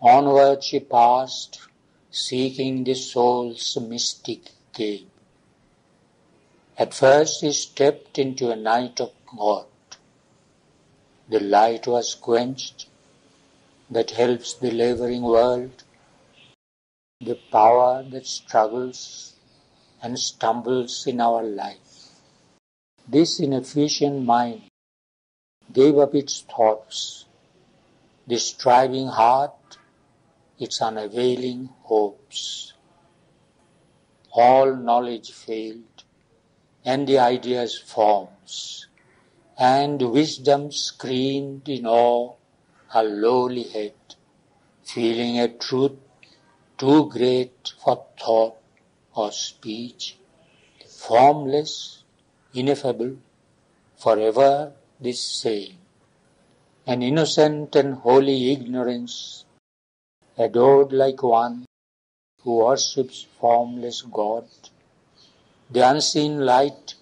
Onward she passed, seeking the soul's mystic game. At first she stepped into a night of God. The light was quenched that helps the laboring world, the power that struggles and stumbles in our life. This inefficient mind gave up its thoughts, the striving heart its unavailing hopes. All knowledge failed, and the ideas forms, and wisdom screened in awe her lowly head, feeling a truth too great for thought or speech, formless, ineffable, forever the same. An innocent and holy ignorance, adored like one who worships formless God. The unseen light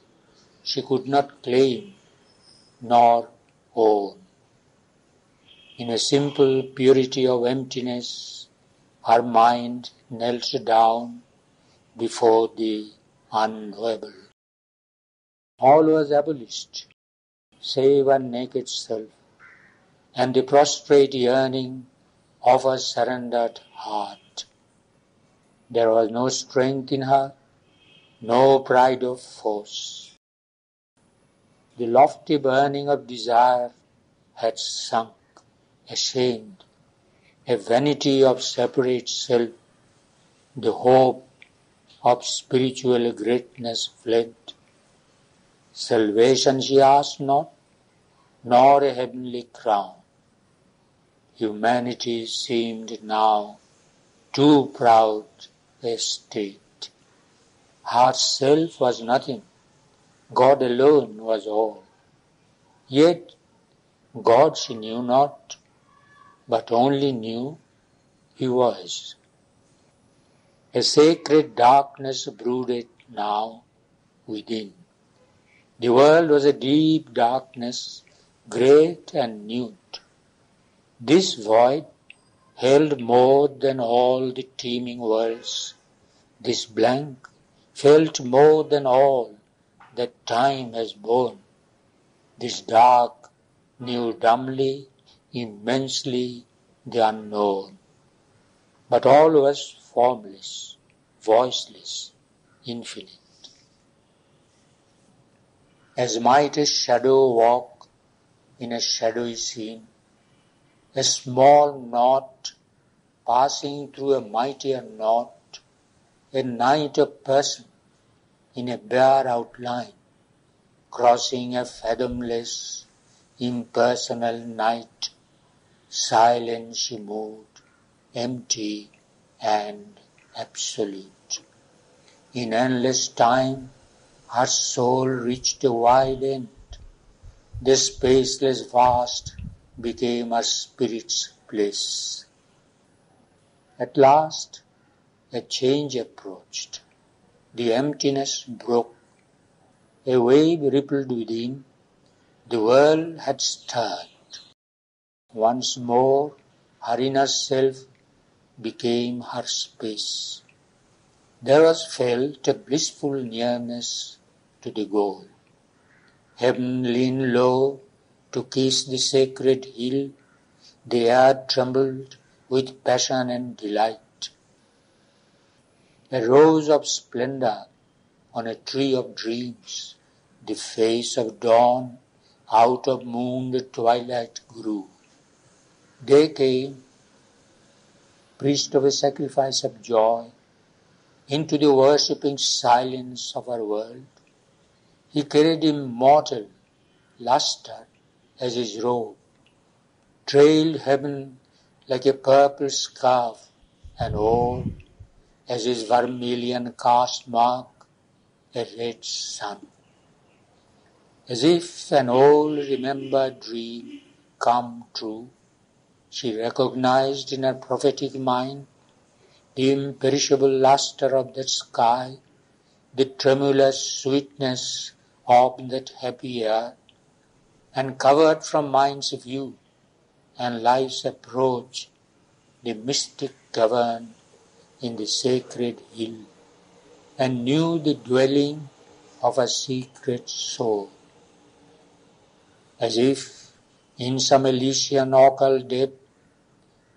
she could not claim nor own. In a simple purity of emptiness, her mind knelt down before the unknowable. All was abolished, save her naked self, and the prostrate yearning of her surrendered heart. There was no strength in her, no pride of force. The lofty burning of desire had sunk, ashamed, a vanity of separate self, the hope of spiritual greatness fled. Salvation she asked not, nor a heavenly crown. Humanity seemed now too proud a state. Herself was nothing, God alone was all. Yet God she knew not, but only knew He was. A sacred darkness brooded now within. The world was a deep darkness, great and mute. This void held more than all the teeming worlds. This blank felt more than all that time has borne. This dark knew dumbly, immensely the unknown. But all was formless, voiceless, infinite. As might a shadow walk in a shadowy scene, a small knot passing through a mightier knot, a night of person in a bare outline, crossing a fathomless, impersonal night, silent she moved, empty and absolute. In endless time, her soul reached a wide end. The spaceless vast became her spirit's place. At last, a change approached. The emptiness broke. A wave rippled within. The world had stirred. Once more, her inner self became her space. There was felt a blissful nearness to the goal. Heaven leaned low to kiss the sacred hill. The air trembled with passion and delight. A rose of splendor on a tree of dreams, the face of dawn out of moon the twilight grew. They came, priest of a sacrifice of joy, into the worshipping silence of our world. He carried immortal luster as his robe, trailed heaven like a purple scarf, and wore as his vermilion caste mark a red sun. As if an old remembered dream come true, she recognized in her prophetic mind the imperishable luster of that sky, the tremulous sweetness of that happy air, and covered from mind's view and life's approach the mystic cavern in the sacred hill, and knew the dwelling of a secret soul. As if in some Elysian occult depth,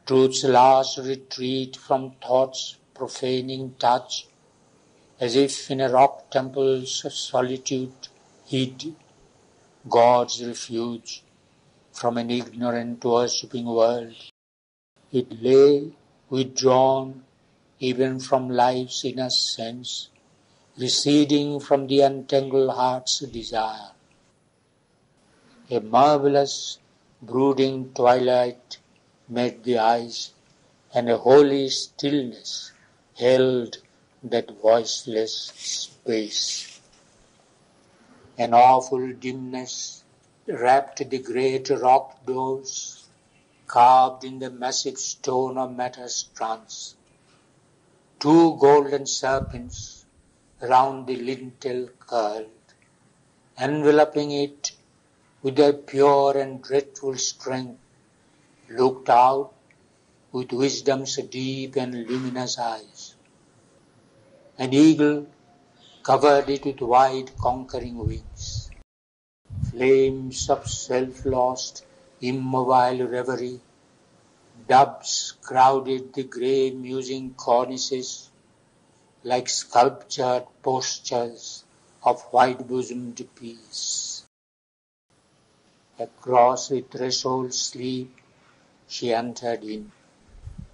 truth's last retreat from thought's profaning touch, as if in a rock temple's solitude hid, God's refuge from an ignorant worshipping world, it lay withdrawn even from life's inner sense, receding from the untangled heart's desire. A marvelous, brooding twilight met the eyes, and a holy stillness held that voiceless space. An awful dimness wrapped the great rock doors, carved in the massive stone of matter's trance. Two golden serpents round the lintel curled, enveloping it with their pure and dreadful strength, looked out with wisdom's deep and luminous eyes. An eagle covered it with wide conquering wings. Flames of self-lost, immobile reverie, doves crowded the grey musing cornices like sculptured postures of white-bosomed peace. Across the threshold sleep she entered in,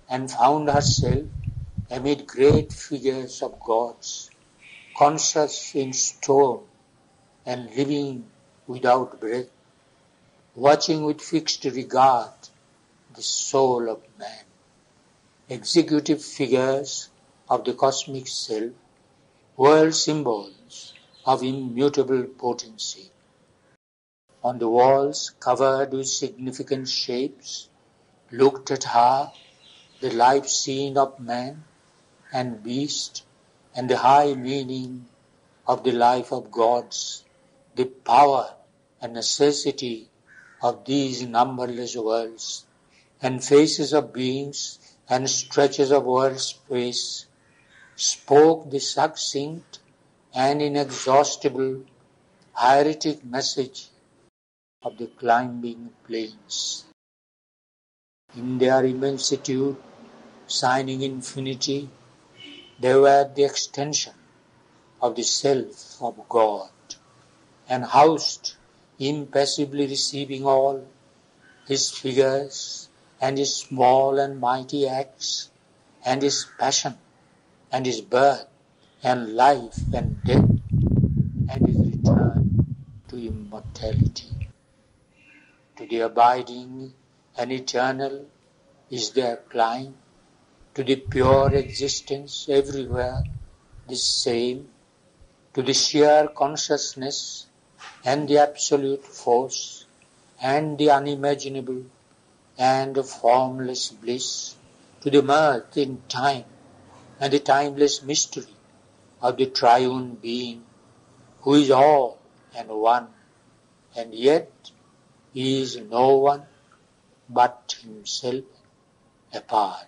and found herself amid great figures of gods, conscious in stone and living without breath, watching with fixed regard the soul of man. Executive figures of the cosmic self, world symbols of immutable potency. On the walls covered with significant shapes, looked at her the life scene of man and beast, and the high meaning of the life of gods, the power and necessity of these numberless worlds, and faces of beings and stretches of world space, spoke the succinct and inexhaustible hieratic message of the climbing plains. In their immensitude, shining infinity, they were the extension of the self of God, and housed, impassively receiving all, his figures, and his small and mighty acts, and his passion, and his birth, and life, and death, and his return to immortality. To the abiding and eternal is their climb, to the pure existence everywhere the same, to the sheer consciousness and the absolute force and the unimaginable and the formless bliss, to the mirth in time and the timeless mystery of the triune being, who is all and one, and yet he is no one but himself apart.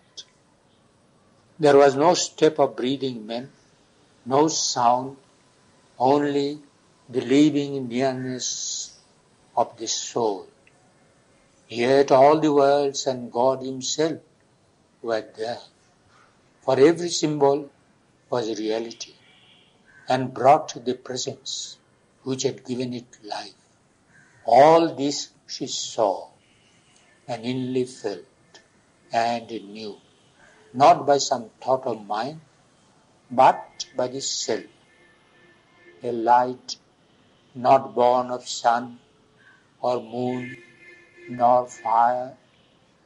There was no step of breathing men, no sound, only the living nearness of the soul. Yet all the worlds and God himself were there, for every symbol was reality, and brought the presence which had given it life. All this she saw, and inly felt, and knew, not by some thought of mind, but by the self, a light not born of sun or moon nor fire,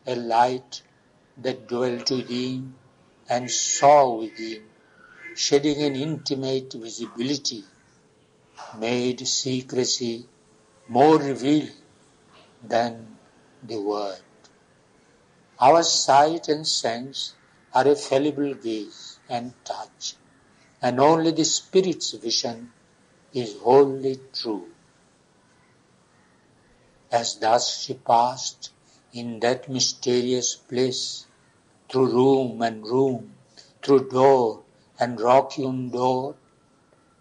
a light that dwelt within and saw within, shedding an intimate visibility, made secrecy more revealing than the word. Our sight and sense are a fallible gaze and touch, and only the Spirit's vision is wholly true. As thus she passed in that mysterious place, through room and room, through door and rock-hewn door,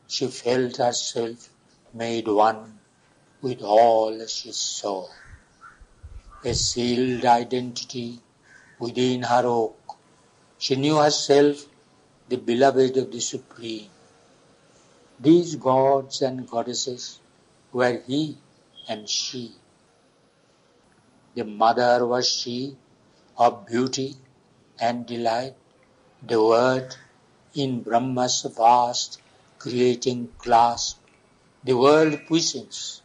she felt herself made one with all she saw. A sealed identity within her oak, she knew herself the beloved of the Supreme. These gods and goddesses were he and she. The mother was she of beauty and delight, the word in Brahma's vast creating clasp, the world puissance.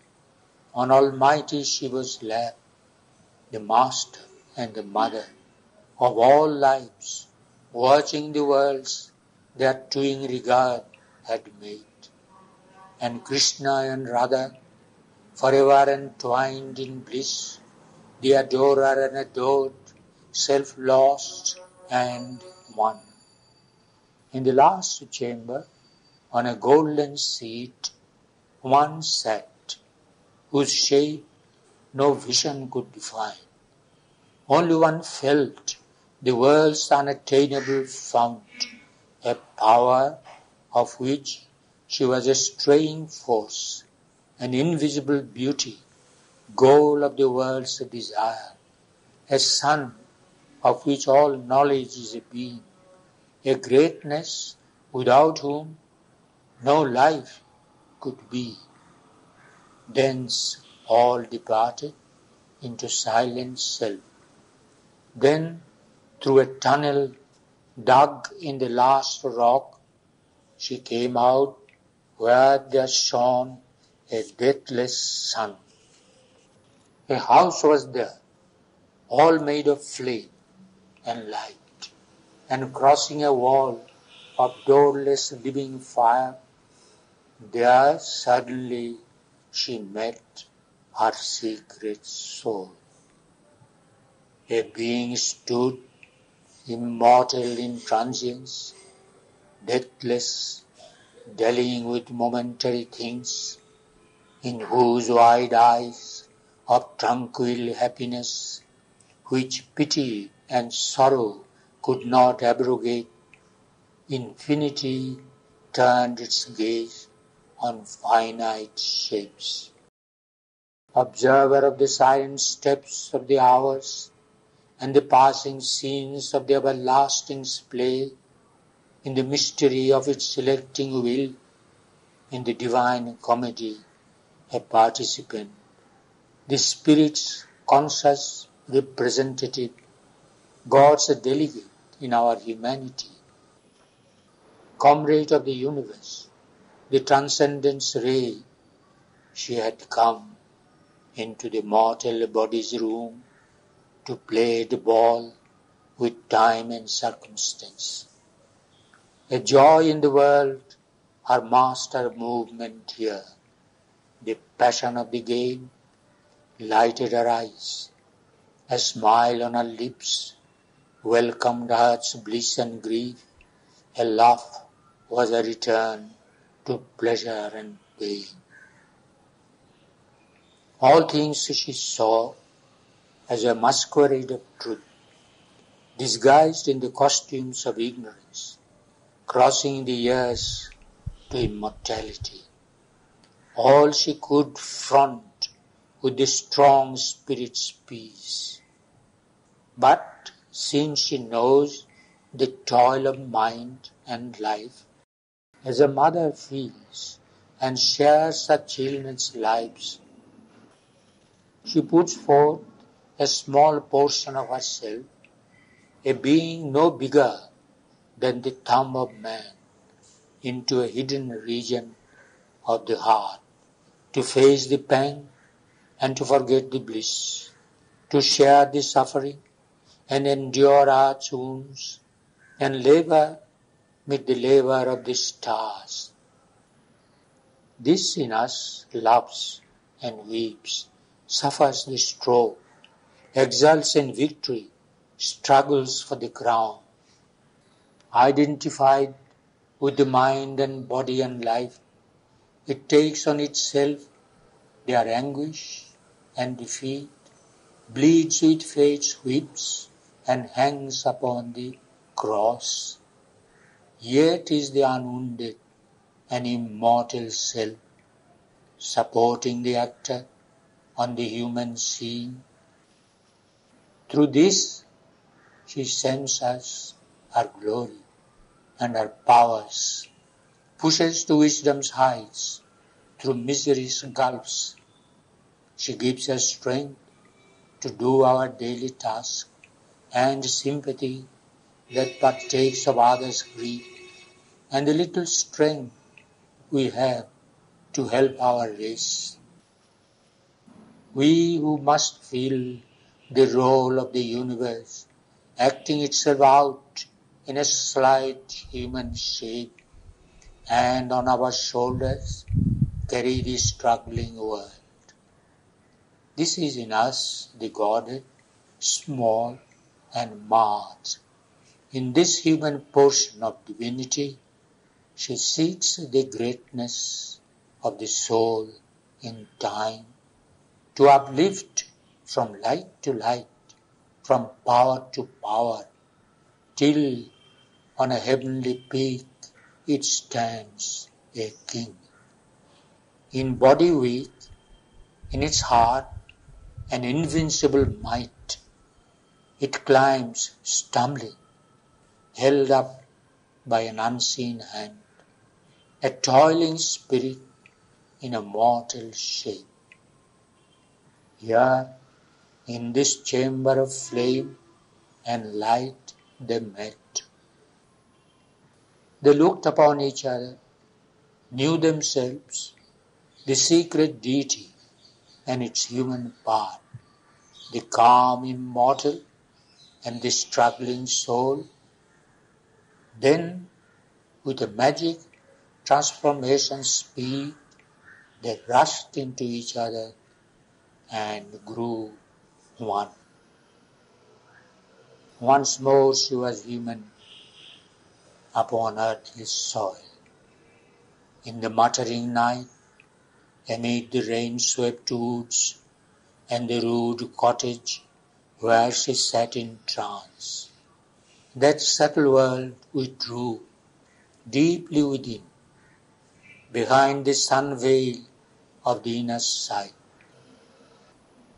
On Almighty Shiva's lap, the master and the mother of all lives, watching the worlds their twin regard had made. And Krishna and Radha, forever entwined in bliss, the adorer and adored, self-lost and one. In the last chamber, on a golden seat, one sat, whose shape no vision could define. Only one felt the world's unattainable fount, a power of which she was a straying force, an invisible beauty, goal of the world's desire, a sun of which all knowledge is a beam, a greatness without whom no life could be. Thence all departed into silent self. Then, through a tunnel dug in the last rock, she came out where there shone a deathless sun. A house was there, all made of flame and light, and crossing a wall of doorless living fire, there suddenly she met her secret soul. A being stood, immortal in transience, deathless, dallying with momentary things, in whose wide eyes of tranquil happiness, which pity and sorrow could not abrogate, infinity turned its gaze on finite shapes. Observer of the silent steps of the hours, and the passing scenes of the everlasting play, in the mystery of its selecting will, in the divine comedy, a participant, the Spirit's conscious representative, God's delegate in our humanity, comrade of the universe, the transcendence ray, she had come into the mortal body's room to play the ball with time and circumstance. A joy in the world, her master movement here. The passion of the game lighted her eyes. A smile on her lips welcomed heart's bliss and grief. A laugh was a return to pleasure and pain. All things she saw as a masquerade of truth, disguised in the costumes of ignorance, crossing the years to immortality. All she could front with the strong spirit's peace. But since she knows the toil of mind and life, as a mother feels and shares her children's lives, she puts forth a small portion of herself, a being no bigger than the thumb of man, into a hidden region of the heart, to face the pang and to forget the bliss, to share the suffering and endure our wounds, and labor with the labor of the stars. This in us loves and weeps, suffers the stroke, exults in victory, struggles for the crown. Identified with the mind and body and life, it takes on itself their anguish and defeat, bleeds with fate's whips and hangs upon the cross. Yet is the unwounded and immortal self supporting the actor on the human scene. Through this, she sends us her glory and her powers, pushes to wisdom's heights through misery's gulfs. She gives us strength to do our daily task and sympathy that partakes of others' grief, and the little strength we have to help our race. We who must feel the role of the universe acting itself out in a slight human shape, and on our shoulders carry the struggling world. This is in us the Godhead, small and marred. In this human portion of divinity, she seeks the greatness of the soul in time, to uplift from light to light, from power to power, till on a heavenly peak it stands a king. In body weak, in its heart an invincible might, it climbs stumbling, held up by an unseen hand, a toiling spirit in a mortal shape. Here, in this chamber of flame and light, they met. They looked upon each other, knew themselves, the secret deity and its human part, the calm immortal and the struggling soul. Then, with a magic transformation speed, they rushed into each other and grew one. Once more she was human upon earthly soil. In the muttering night, amid the rain-swept woods and the rude cottage where she sat in trance, that subtle world withdrew deeply within, behind the sun veil of the inner sight.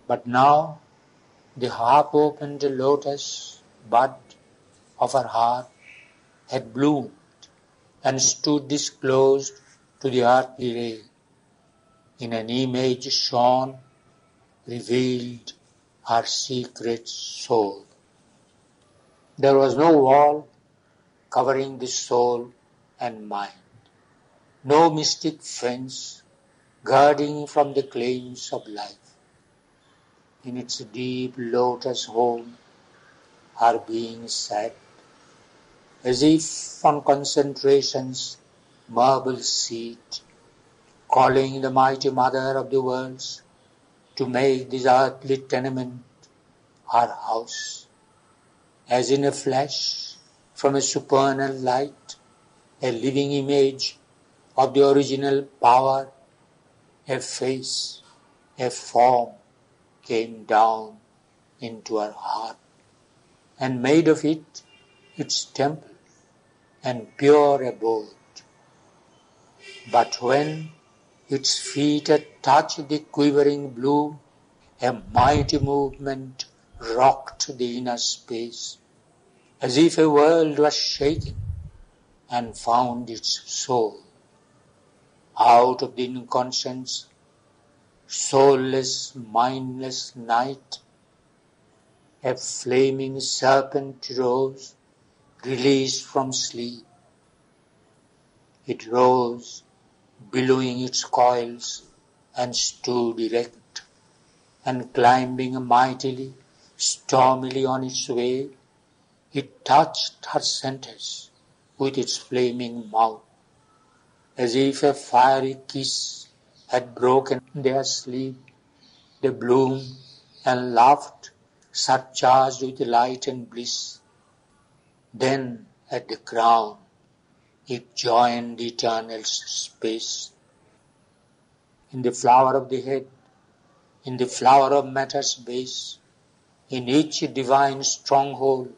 But now the half-opened lotus bud of her heart had bloomed and stood disclosed to the earthly ray. In an image shone, revealed her secret soul. There was no wall covering the soul and mind, no mystic fence guarding from the claims of life. In its deep lotus home, her being sat, as if on concentration's marble seat, calling the mighty mother of the worlds to make this earthly tenement her house. As in a flash from a supernal light, a living image of the original power, a face, a form came down into her heart and made of it its temple and pure abode. But when its feet had touched the quivering blue, a mighty movement rocked the inner space, as if a world was shaken and found its soul. Out of the inconscious, soulless, mindless night, a flaming serpent rose, released from sleep. It rose, billowing its coils, and stood erect, and climbing mightily, stormily on its way, it touched her centers with its flaming mouth, as if a fiery kiss had broken their sleep. They bloomed and laughed, surcharged with light and bliss. Then, at the crown, it joined the eternal space. In the flower of the head, in the flower of matter's base, in each divine stronghold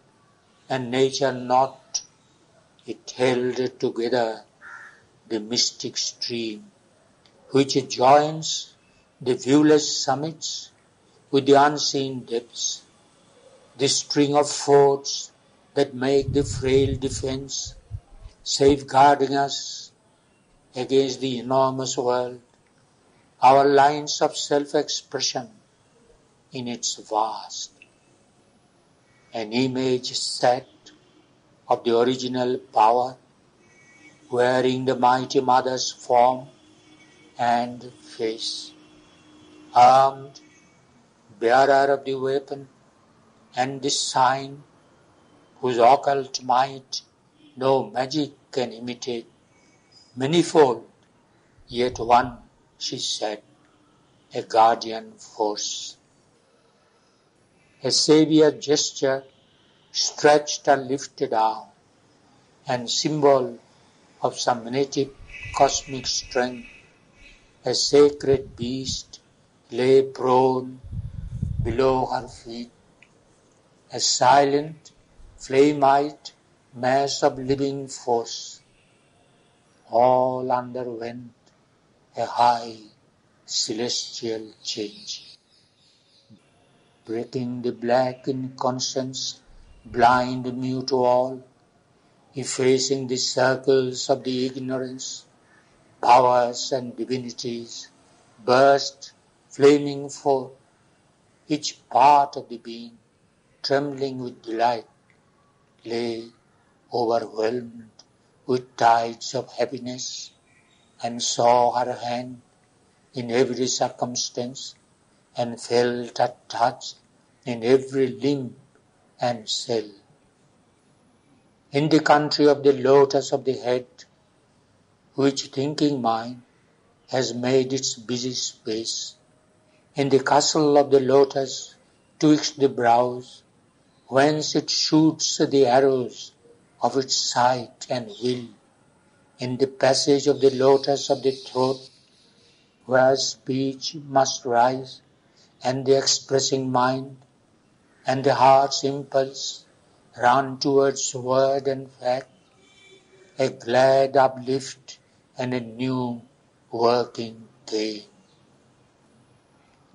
and nature knot, it held together the mystic stream, which joins the viewless summits with the unseen depths, the string of forts that make the frail defense, safeguarding us against the enormous world, our lines of self-expression in its vast. An image set of the original power, wearing the mighty mother's form and face, armed, bearer of the weapon and the sign, whose occult might no magic can imitate. Manifold, yet one, she said, a guardian force. A savior gesture, stretched and lifted arm, and symbol of some native cosmic strength, a sacred beast lay prone below her feet, a silent, flame-eyed mass of living force. All underwent a high celestial change. Breaking the black in conscience, blind, mute to all, effacing the circles of the ignorance, powers and divinities burst, flaming forth, each part of the being, trembling with delight, lay overwhelmed with tides of happiness, and saw her hand in every circumstance, and felt her touch in every limb and cell. In the country of the lotus of the head, which thinking mind has made its busy space, in the castle of the lotus twixt the brows, whence it shoots the arrows of its sight and will, in the passage of the lotus of the throat, where speech must rise, and the expressing mind, and the heart's impulse run towards word and fact, a glad uplift and a new working gain.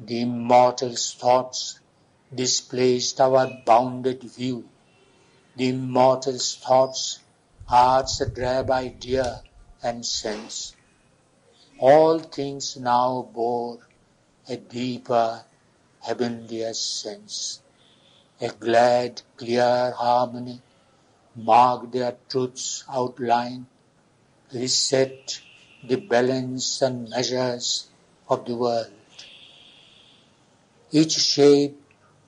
The immortal's thoughts displaced our bounded view. The immortal's thoughts, art's drab idea and sense. All things now bore a deeper, heavenlier sense. A glad, clear harmony marked their truth's outline, reset the balance and measures of the world. Each shape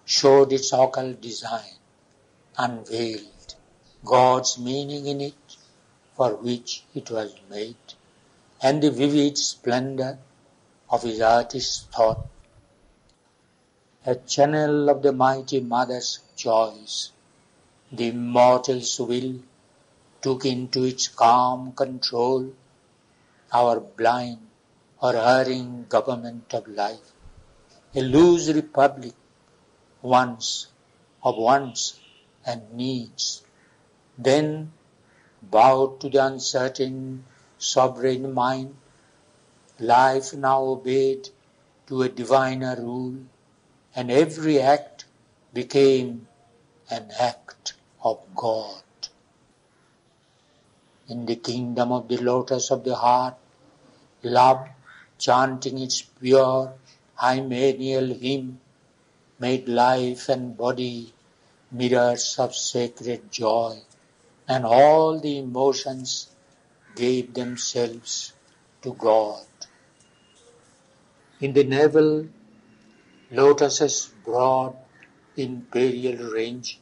showed its occult design, unveiled God's meaning in it, for which it was made, and the vivid splendor of his artist's thought, a channel of the mighty mother's joys. The immortal's will took into its calm control our blind or erring government of life, a loose republic once of wants and needs, then bowed to the uncertain sovereign mind, life now obeyed to a diviner rule, and every act became an act of God. In the kingdom of the lotus of the heart, love, chanting its pure hymeneal hymn, made life and body mirrors of sacred joy, and all the emotions gave themselves to God. In the navel, lotus's broad imperial range,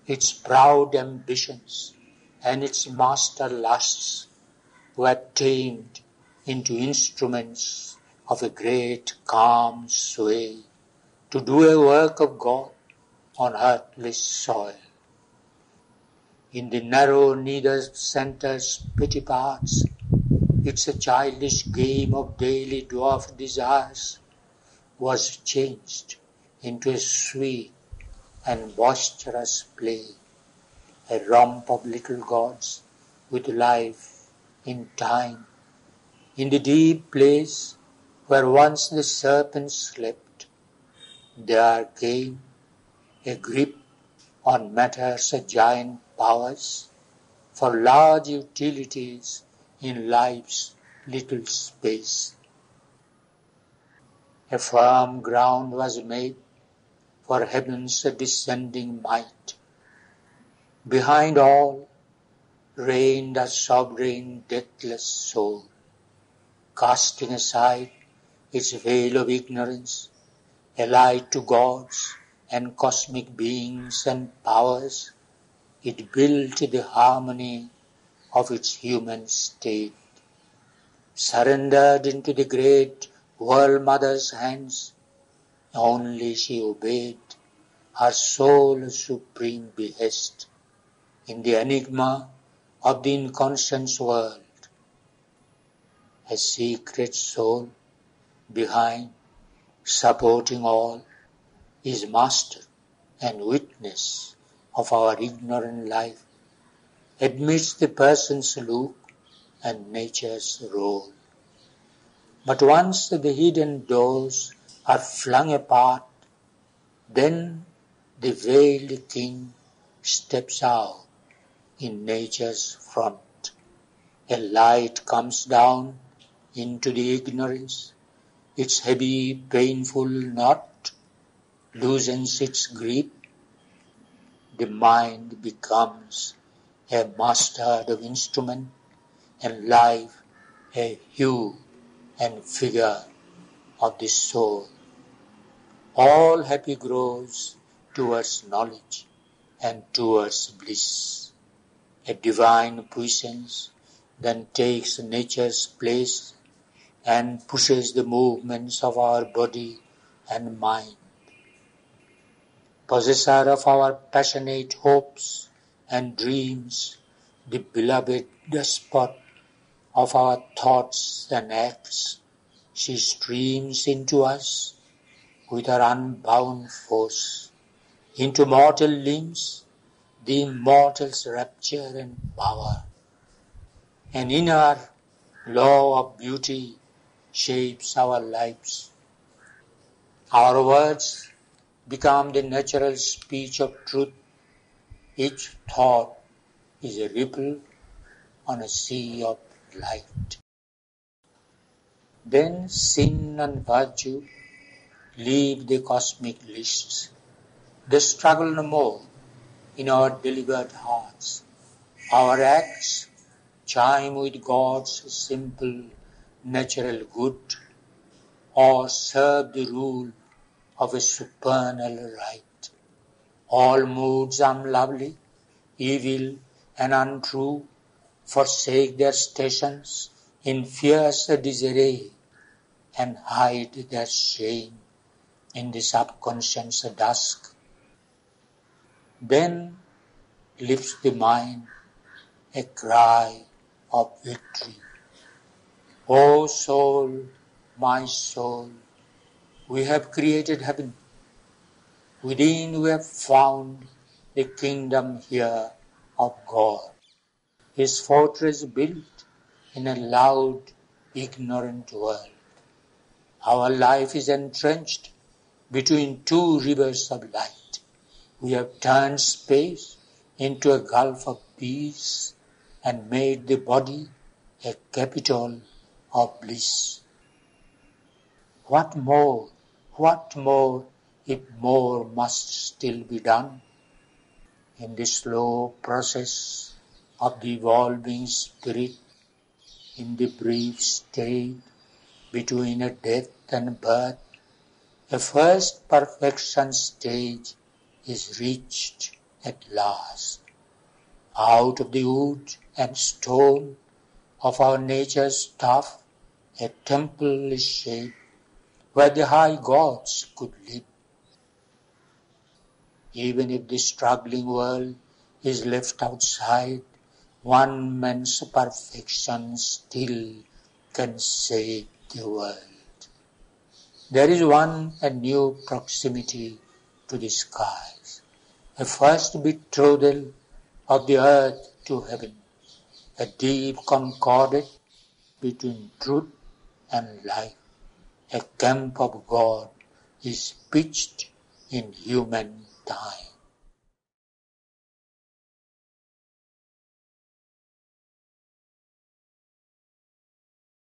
its proud ambitions and its master lusts were tamed into instruments of a great calm sway to do a work of God on earthly soil. In the narrow neither center's petty parts, its a childish game of daily dwarf desires was changed into a sweet and boisterous play, a romp of little gods with life in time. In the deep place where once the serpent slept, there came a grip on matter's giant powers for large utilities in life's little space. A firm ground was made for heaven's descending might. Behind all reigned a sovereign deathless soul, casting aside its veil of ignorance, allied to gods and cosmic beings and powers. It built the harmony of its human state, surrendered into the great World Mother's hands. Only she obeyed her soul's supreme behest in the enigma of the inconscious world. A secret soul behind, supporting all, is master and witness of our ignorant life, amidst the person's look and nature's role. But once the hidden doors are flung apart, then the veiled king steps out in nature's front. A light comes down into the ignorance, its heavy, painful knot loosens its grip. The mind becomes a mastered instrument, and life a hue and figure of the soul. All happy grows towards knowledge and towards bliss. A divine puissance then takes nature's place and pushes the movements of our body and mind. Possessor of our passionate hopes and dreams, the beloved despot of our thoughts and acts, she streams into us with her unbound force, into mortal limbs, the immortal's rapture and power. An inner law of beauty shapes our lives. Our words become the natural speech of truth. Each thought is a ripple on a sea of light. Then sin and virtue leave the cosmic lists. They struggle no more in our delivered hearts. Our acts chime with God's simple natural good, or serve the rule of a supernal right. All moods unlovely, evil and untrue forsake their stations in fierce disarray and hide their shame in the subconscious dusk. Then lifts the mind a cry of victory. O soul, my soul, we have created heaven. Within we have found the kingdom here of God, His fortress built in a loud, ignorant world. Our life is entrenched between two rivers of light. We have turned space into a gulf of peace and made the body a capital of bliss. What more, if more must still be done? In the slow process of the evolving spirit, in the brief state between a death and birth, a first perfection stage is reached at last. Out of the wood and stone of our nature's stuff, a temple is shaped where the high gods could live. Even if the struggling world is left outside, one man's perfection still can save the world. There is one a new proximity to the skies. a first betrothal of the earth to heaven, a deep concord between truth and life. A camp of God is pitched in human time.